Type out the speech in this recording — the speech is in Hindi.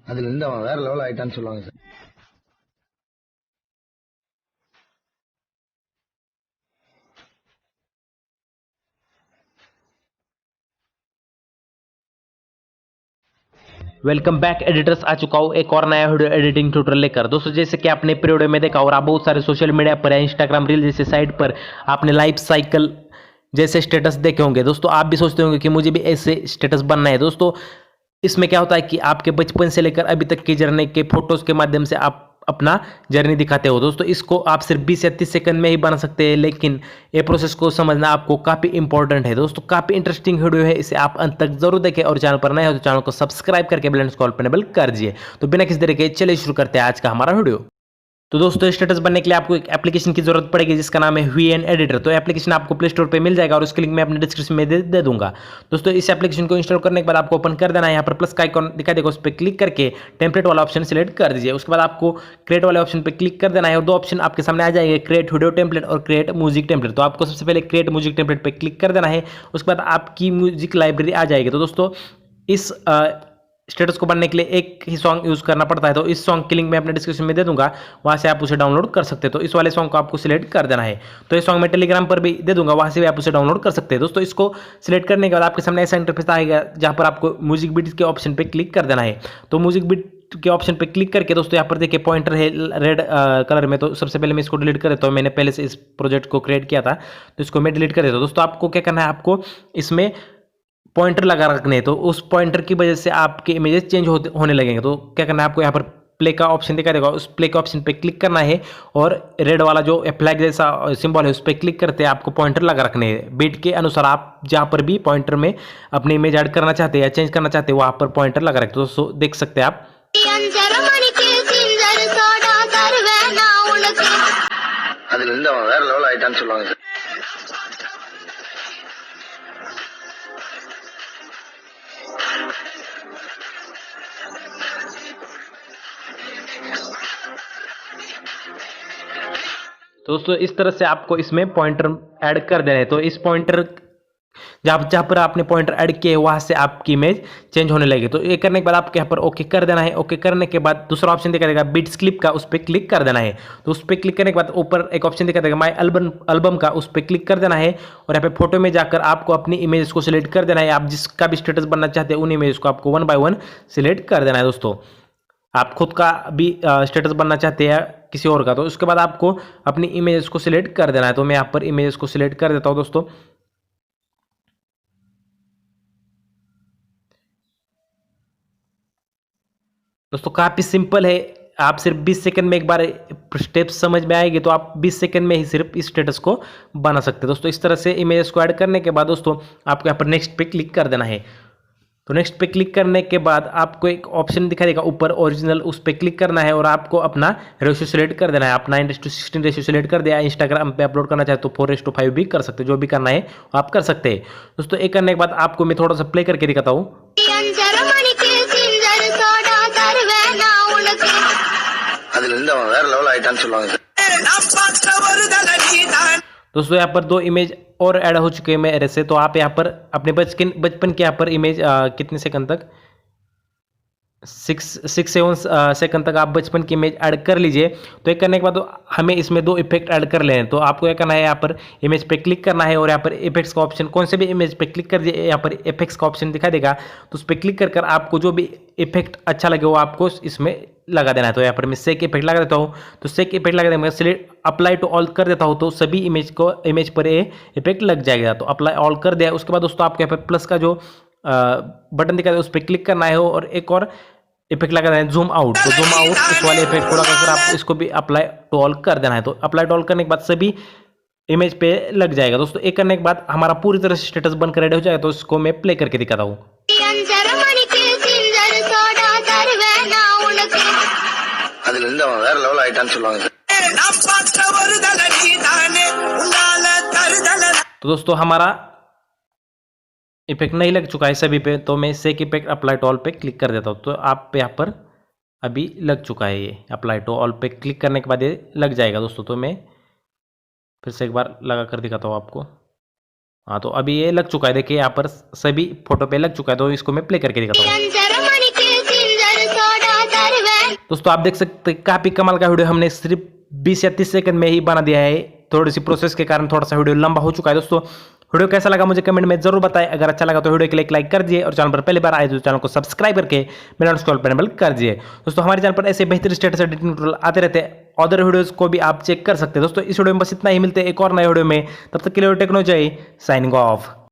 அதுல இருந்து அவன் வேற லெவல் ஆயிட்டான்னு சொல்லுவாங்க சார். वेलकम बैक एडिटर्स, आ चुका हूँ एक और नया वीडियो एडिटिंग ट्यूटोरियल लेकर। दोस्तों जैसे कि आपने प्री वीडियो में देखा और आप बहुत सारे सोशल मीडिया पर या इंस्टाग्राम रील जैसे साइट पर आपने लाइफ साइकिल जैसे स्टेटस देखे होंगे। दोस्तों आप भी सोचते होंगे कि मुझे भी ऐसे स्टेटस बनना है। दोस्तों इसमें क्या होता है कि आपके बचपन से लेकर अभी तक की जर्नी के फोटोज के माध्यम से आप अपना जर्नी दिखाते हो। दोस्तों इसको आप सिर्फ 20 या 30 सेकंड में ही बना सकते हैं, लेकिन ये प्रोसेस को समझना आपको काफ़ी इंपॉर्टेंट है। दोस्तों काफ़ी इंटरेस्टिंग वीडियो है, इसे आप अंत तक जरूर देखें और चैनल पर नए हो तो चैनल को सब्सक्राइब करके बेल आइकन को एनेबल कर दीजिए। तो बिना किसी देरी के चलिए शुरू करते हैं आज का हमारा वीडियो। तो दोस्तों स्टेटस बनने के लिए आपको एक एप्लीकेशन की जरूरत पड़ेगी जिसका नाम है VN एडिटर। तो एप्लीकेशन आपको प्ले स्टोर पे मिल जाएगा और उसकी लिंक मैं अपने डिस्क्रिप्शन में दे दूंगा। दोस्तों इस एप्लीकेशन को इंस्टॉल करने के बाद आपको ओपन कर देना है। यहाँ पर प्लस का आइकॉन दिखाई देगा, उस पर क्लिक करके टेम्पलेट वाला ऑप्शन सिलेक्ट कर दीजिए। उसके बाद आपको क्रिएट वाले ऑप्शन पर क्लिक कर देना है और दो ऑप्शन आपके सामने आ जाएंगे, क्रिएट वीडियो टेम्पलेट और क्रिएट म्यूजिक टेम्पलेट। तो आपको सबसे पहले क्रिएट म्यूजिक टेम्पलेट पर क्लिक कर देना है, उसके बाद आपकी म्यूजिक लाइब्रेरी आ जाएगी। तो दोस्तों इस स्टेटस को बनने के लिए एक ही सॉन्ग यूज करना पड़ता है। तो इस सॉन्ग की लिंक मैं अपने डिस्क्रिप्शन में दे दूंगा, वहां से आप उसे डाउनलोड कर सकते हैं। तो इस वाले सॉन्ग को आपको सिलेक्ट कर देना है। तो ये सॉन्ग मैं टेलीग्राम पर भी दे दूंगा, वहां से भी आप उसे डाउनलोड कर सकते हैं। दोस्तों इसको सिलेक्ट करने के बाद आपके सामने ऐसा इंटरफेस आएगा जहां पर आपको म्यूजिक बीट के ऑप्शन पर क्लिक कर देना है। तो म्यूजिक बीट के ऑप्शन पे क्लिक करके दोस्तों यहाँ पर देखिए पॉइंटर है रेड कलर में। तो सबसे पहले मैं इसको डिलीट कर देता हूँ, मैंने पहले से इस प्रोजेक्ट को क्रिएट किया था तो इसको मैं डिलीट कर देता हूँ। दोस्तों आपको क्या करना है, आपको इसमें पॉइंटर लगा रखने हैं। तो उस पॉइंटर की वजह से आपके इमेजेस चेंज होने लगेंगे। तो क्या करना है, आपको यहाँ पर प्ले का ऑप्शन दिखाई देगा, उस प्ले के ऑप्शन पे क्लिक करना है और रेड वाला जो फ्लैग जैसा सिंबल है उस पर क्लिक करते हैं आपको पॉइंटर लगा रखने हैं। बीट के अनुसार आप जहाँ पर भी पॉइंटर में अपनी इमेज ऐड करना चाहते हैं या चेंज करना चाहते हैं वहाँ पर पॉइंटर लगा रखते हैं। दोस्तों देख सकते हैं आप। அதுல இருந்து அவன் வேற லெவல் ஆயிட்டான்னு சொல்லுவாங்க சார். दोस्तों इस तरह से आपको इसमें पॉइंटर ऐड कर देना है। तो इस पॉइंटर जहाँ पर आपने पॉइंटर ऐड किए वहां से आपकी इमेज चेंज होने लगी। तो ये करने के बाद आपको यहाँ पर ओके कर देना है। ओके करने के बाद दूसरा ऑप्शन दिखा देगा बीट्स क्लिप का, उस पर क्लिक कर देना है। तो उस पर क्लिक करने के बाद ऊपर एक ऑप्शन दिखा देगा माई एल्बम का, उस पर क्लिक कर देना है और यहाँ पे फोटो में जाकर आपको अपनी इमेज को सिलेक्ट कर देना है। आप जिसका भी स्टेटस बनना चाहते हैं उन इमेज को आपको 1 बाय 1 सिलेक्ट कर देना है। दोस्तों आप खुद का भी स्टेटस बनना चाहते हैं किसी और का, तो उसके बाद आपको अपनी इमेजेस को सिलेक्ट कर देना है। तो मैं यहाँ पर इमेजेस को सिलेक्ट कर देता हूँ। दोस्तों काफ़ी सिंपल है, आप सिर्फ 20 सेकंड में एक बार स्टेप्स समझ में आएगी तो आप 20 सेकंड में ही सिर्फ इस स्टेटस को बना सकते हैं। दोस्तों इस तरह से इमेजेस को ऐड करने के बाद दोस्तों आपको यहाँ पर नेक्स्ट पे क्लिक कर देना है। तो नेक्स्ट पे क्लिक करने के बाद आपको एक ऑप्शन दिखाई देगा ऊपर ओरिजिनल, उस पर क्लिक करना है और आपको अपना रेशियो सिलेक्ट कर देना है। आप 9:16 रेशियो सिलेक्ट कर दिया। इंस्टाग्राम पे अपलोड करना चाहे तो 4:5 भी कर सकते हैं, जो भी करना है आप कर सकते हैं। दोस्तों एक करने के बाद आपको मैं थोड़ा सा प्ले करके दिखाता हूँ। அதுல இருந்து அவன் வேற லெவல் ஆயிட்டான்னு சொல்லுவாங்க சார். दोस्तों यहाँ पर 2 इमेज और ऐड हो चुके हैं मेरे से। तो आप यहाँ पर अपने बचपन के यहाँ पर इमेज कितने सेकंड तक 6-7 सेकंड तक आप बचपन की इमेज ऐड कर लीजिए। तो ये करने के बाद तो हमें इसमें 2 इफेक्ट ऐड कर लेने हैं। तो आपको क्या करना है, यहाँ पर इमेज पे क्लिक करना है और यहाँ पर इफेक्ट्स का ऑप्शन, कौन से भी इमेज पे क्लिक कर दिए, यहाँ पर इफेक्ट्स का ऑप्शन दिखा देगा। तो उस पर क्लिक कर आपको जो भी इफेक्ट अच्छा लगे वो आपको इसमें लगा देना है। तो यहाँ पर मैं सेक इफेक्ट लगा देता हूँ। तो सेक इफेक्ट लगा देंगे, सिलेक्ट अप्लाई टू ऑल कर देता हूँ तो सभी इमेज पर ये इफेक्ट लग जाएगा। तो अप्लाई ऑल कर दिया। उसके बाद दोस्तों आपको यहाँ पर प्लस का जो बटन दिखा है उस पर क्लिक करना है और एक और इफेक्ट लगा देना है जूम आउट। तो जूम आउट इस वाले इफेक्ट को लगाकर आप इसको भी अप्लाई टू ऑल कर देना है। तो अप्लाई टू ऑल करने के बाद सभी इमेज पे लग जाएगा। दोस्तों एक करने के बाद हमारा पूरी तरह से स्टेटस बनकर रेडी हो जाएगा। तो इसको मैं प्ले करके दिखाता हूँ। அதுல இருந்து அவன் வேற லெவல் ஆயிட்டான்னு சொல்லுவாங்க சார். तो दोस्तों हमारा इफेक्ट नहीं लग चुका है सभी पे, तो मैं सेक इफेक्ट अप्लाई टू ऑल पे क्लिक कर देता हूँ। तो आप यहाँ पर अभी लग चुका है ये अप्लाई टू ऑल पे क्लिक करने के बाद ये लग जाएगा। दोस्तों तो मैं फिर से एक बार लगा कर दिखाता हूँ आपको। हाँ तो अभी ये लग चुका है, देखिए यहाँ पर सभी फोटो पे लग चुका है। तो इसको मैं प्ले करके दिखाता हूँ। दोस्तों आप देख सकते हैं काफी कमाल का वीडियो हमने सिर्फ 20 या 30 सेकंड में ही बना दिया है। थोड़ी सी प्रोसेस के कारण थोड़ा सा वीडियो लंबा हो चुका है। दोस्तों वीडियो कैसा लगा मुझे कमेंट में जरूर बताएं। अगर अच्छा लगा तो वीडियो के लिए एक लाइक कर दिए और चैनल पर पहली बार आए तो चैनल को सब्सक्राइब करके मेरा नोटिफिकेशन बेल कर दिए। दोस्तों हमारे चैनल पर ऐसे बेहतरीन स्टेटस एडिटिंग ट्यूटोरियल आते रहते हैं। अदर वीडियोस को भी आप चेक कर सकते हैं। दोस्तों इस वीडियो में बस इतना ही, मिलते हैं एक और नए वीडियो में। तब तक के लिए टेक्नोलॉजी साइनिंग ऑफ।